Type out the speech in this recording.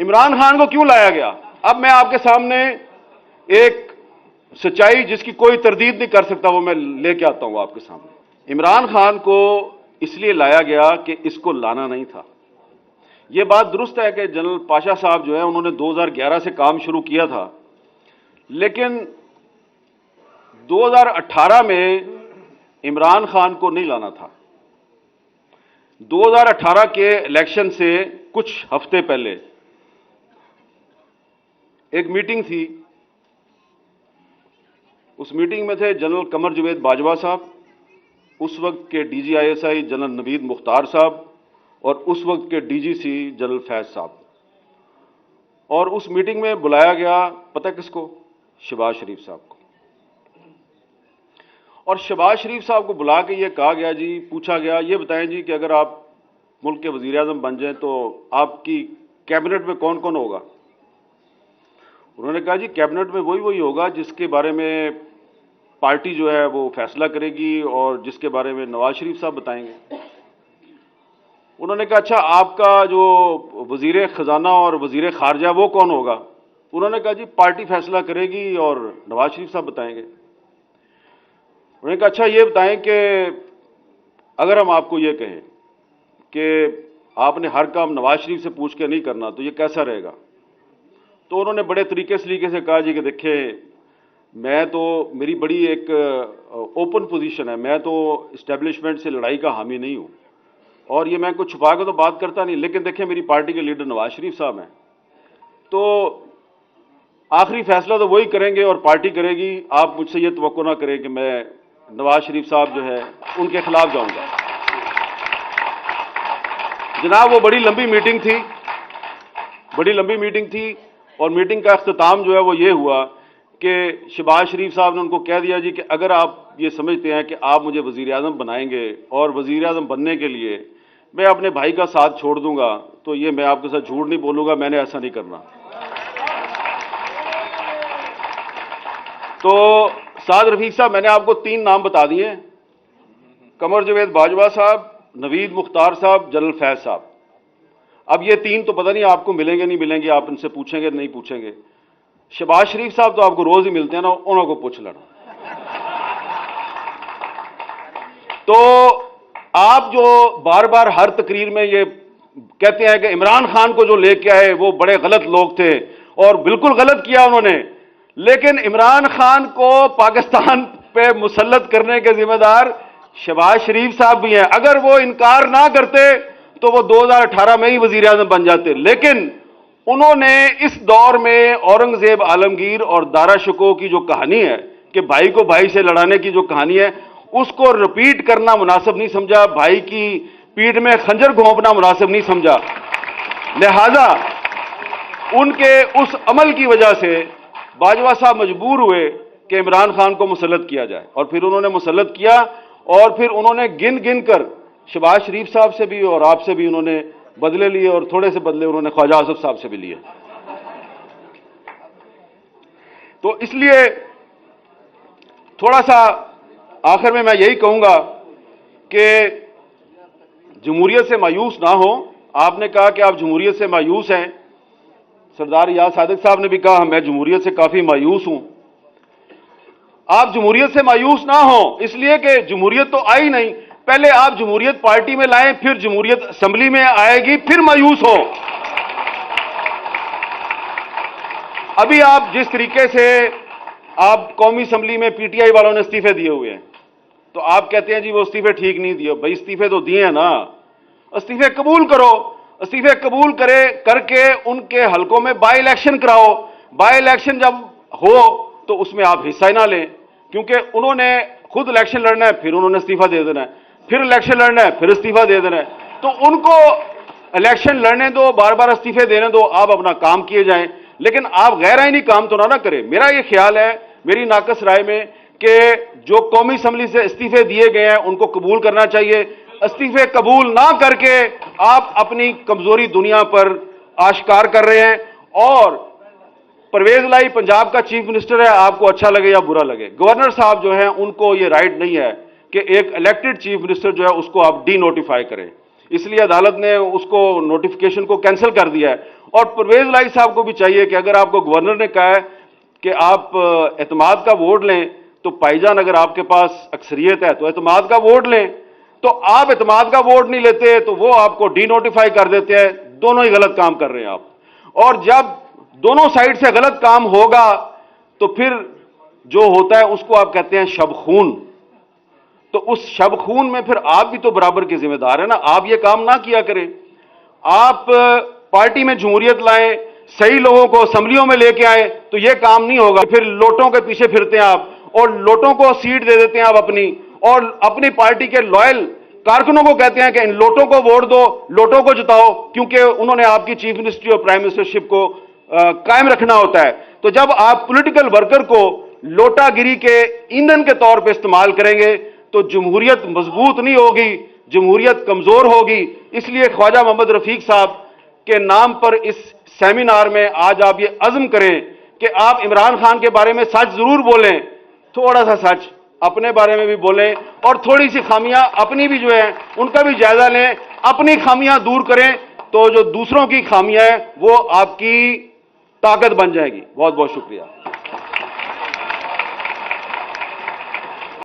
इमरान खान को क्यों लाया गया? अब मैं आपके सामने एक सच्चाई जिसकी कोई तरदीद नहीं कर सकता वो मैं लेके आता हूं आपके सामने। इमरान खान को इसलिए लाया गया कि इसको लाना नहीं था। यह बात दुरुस्त है कि जनरल पाशा साहब जो है उन्होंने 2011 से काम शुरू किया था, लेकिन 2018 में इमरान खान को नहीं लाना था। 2018 के इलेक्शन से कुछ हफ्ते पहले एक मीटिंग थी। उस मीटिंग में थे जनरल कमर जवेद बाजवा साहब, उस वक्त के DGISI जनरल नवीद मुख्तार साहब और उस वक्त के DGC जनरल फैज साहब। और उस मीटिंग में बुलाया गया पता किसको? शहबाज शरीफ साहब को। और शहबाज शरीफ साहब को बुला के ये कहा गया जी, पूछा गया ये बताएं जी कि अगर आप मुल्क के वजीर आज़म बन जाएं तो आपकी कैबिनेट में कौन कौन होगा? उन्होंने कहा जी कैबिनेट में वही होगा जिसके बारे में पार्टी जो है वो फैसला करेगी और जिसके बारे में नवाज शरीफ साहब बताएंगे। उन्होंने कहा अच्छा आपका जो वजीर खजाना और वजीर खारजा वो कौन होगा? उन्होंने कहा जी पार्टी फैसला करेगी और नवाज शरीफ साहब बताएंगे। उन्होंने कहा अच्छा ये बताएं कि अगर हम आपको ये कहें कि आपने हर काम नवाज शरीफ से पूछ के नहीं करना तो ये कैसा रहेगा? तो उन्होंने बड़े तरीके से कहा जी कि देखिए मैं तो, मेरी बड़ी एक ओपन पोजीशन है, मैं तो इस्टेब्लिशमेंट से लड़ाई का हामी नहीं हूं और ये मैं कुछ छुपा के तो बात करता नहीं, लेकिन देखिए मेरी पार्टी के लीडर नवाज शरीफ साहब हैं, तो आखिरी फैसला तो वही करेंगे और पार्टी करेगी। आप मुझसे ये तवक्को ना करें कि मैं नवाज शरीफ साहब जो है उनके खिलाफ जाऊंगा। जनाब वो बड़ी लंबी मीटिंग थी और मीटिंग का अख्ताम जो है वो ये हुआ कि शहबाज शरीफ साहब ने उनको कह दिया जी कि अगर आप ये समझते हैं कि आप मुझे वजीर आज़म बनाएंगे और वजीर आज़म बनने के लिए मैं अपने भाई का साथ छोड़ दूंगा तो ये मैं आपके साथ झूठ नहीं बोलूंगा, मैंने ऐसा नहीं करना। तो साद रफीक साहब मैंने आपको 3 नाम बता दिए, कमर जवेद बाजवा साहब, नवीद मुख्तार साहब, जनरल फैज साहब। अब ये 3 तो पता नहीं आपको मिलेंगे नहीं मिलेंगे, आप इनसे पूछेंगे नहीं पूछेंगे। शहबाज शरीफ साहब तो आपको रोज ही मिलते हैं ना, उन्होंने को पूछ लेना। तो आप जो बार बार हर तकरीर में ये कहते हैं कि इमरान खान को जो लेके आए वो बड़े गलत लोग थे, और बिल्कुल गलत किया उन्होंने, लेकिन इमरान खान को पाकिस्तान पे मुसल्लत करने के जिम्मेदार शहबाज शरीफ साहब भी हैं। अगर वो इनकार ना करते तो वो 2018 में ही वजीर आज़म बन जाते, लेकिन उन्होंने इस दौर में औरंगजेब आलमगीर और दारा शिकोह की जो कहानी है कि भाई को भाई से लड़ाने की जो कहानी है उसको रिपीट करना मुनासिब नहीं समझा, भाई की पीठ में खंजर घोंपना मुनासिब नहीं समझा। लिहाजा उनके उस अमल की वजह से बाजवा साहब मजबूर हुए कि इमरान खान को मुसल्लत किया जाए, और फिर उन्होंने मुसल्लत किया और फिर उन्होंने गिन गिन कर शहबाज शरीफ साहब से भी और आपसे भी उन्होंने बदले लिए और थोड़े से बदले उन्होंने ख्वाजा आसिफ साहब से भी लिए। तो इसलिए थोड़ा सा आखिर में मैं यही कहूंगा कि जमहूरियत से मायूस ना हो। आपने कहा कि आप जमहूरियत से मायूस हैं, सरदार रियाज सादिक साहब ने भी कहा मैं जमहूरियत से काफी मायूस हूं। आप जमहूरियत से मायूस ना हो, इसलिए कि जमहूरियत तो आई नहीं, पहले आप जमहूरियत पार्टी में लाएं, फिर जमहूरियत असेंबली में आएगी, फिर मायूस हो। अभी आप जिस तरीके से आप कौमी असेंबली में PTI वालों ने इस्तीफे दिए हुए हैं, तो आप कहते हैं जी वो इस्तीफे ठीक नहीं दिए। भाई इस्तीफे तो दिए हैं ना, इस्तीफे कबूल करो, इस्तीफे कबूल करके उनके हलकों में बाई इलेक्शन कराओ। बाई इलेक्शन जब हो तो उसमें आप हिस्सा ही ना लें, क्योंकि उन्होंने खुद इलेक्शन लड़ना है, फिर उन्होंने इस्तीफा दे देना है, फिर इलेक्शन लड़ना है, फिर इस्तीफा दे देना है। तो उनको इलेक्शन लड़ने दो, बार बार इस्तीफे देने दो, आप अपना काम किए जाएं, लेकिन आप गैर आईनी काम तो ना करें। मेरा ये ख्याल है, मेरी नाकस राय में, कि जो कौमी असेंबली से इस्तीफे दिए गए हैं उनको कबूल करना चाहिए। इस्तीफे कबूल ना करके आप अपनी कमजोरी दुनिया पर आश्कार कर रहे हैं। और परवेज लाई पंजाब का चीफ मिनिस्टर है, आपको अच्छा लगे या बुरा लगे, गवर्नर साहब जो हैं उनको ये राइट नहीं है कि एक इलेक्टेड चीफ मिनिस्टर जो है उसको आप डी नोटिफाई करें। इसलिए अदालत ने उसको नोटिफिकेशन को कैंसिल कर दिया है। और परवेज लाई साहब को भी चाहिए कि अगर आपको गवर्नर ने कहा है कि आप एतमाद का वोट लें, तो भाईजान अगर आपके पास अक्सरियत है तो एतमाद का वोट लें, तो आप एतमाद का वोट नहीं लेते तो वो आपको डी नोटिफाई कर देते हैं। दोनों ही गलत काम कर रहे हैं आप। और जब दोनों साइड से गलत काम होगा तो फिर जो होता है उसको आप कहते हैं शब खून। तो उस शब खून में फिर आप भी तो बराबर के जिम्मेदार है ना। आप ये काम ना किया करें। आप पार्टी में जमहूरियत लाएं, सही लोगों को असेंबलियों में लेके आए, तो ये काम नहीं होगा। फिर लोटों के पीछे फिरते हैं आप और लोटों को सीट दे देते हैं आप अपनी, और अपनी पार्टी के लॉयल कारकुनों को कहते हैं कि इन लोटों को वोट दो, लोटों को जिताओ, क्योंकि उन्होंने आपकी चीफ मिनिस्ट्री और प्राइम मिनिस्टरशिप को कायम रखना होता है। तो जब आप पॉलिटिकल वर्कर को लोटागिरी के ईंधन के तौर पे इस्तेमाल करेंगे तो जमहूरियत मजबूत नहीं होगी, जमहूरियत कमजोर होगी। इसलिए ख्वाजा मोहम्मद रफीक साहब के नाम पर इस सेमिनार में आज आप ये अज़्म करें कि आप इमरान खान के बारे में सच जरूर बोलें, थोड़ा सा सच अपने बारे में भी बोलें, और थोड़ी सी खामियां अपनी भी जो है उनका भी जायजा लें, अपनी खामियां दूर करें, तो जो दूसरों की खामियां हैं वो आपकी ताकत बन जाएगी। बहुत बहुत शुक्रिया।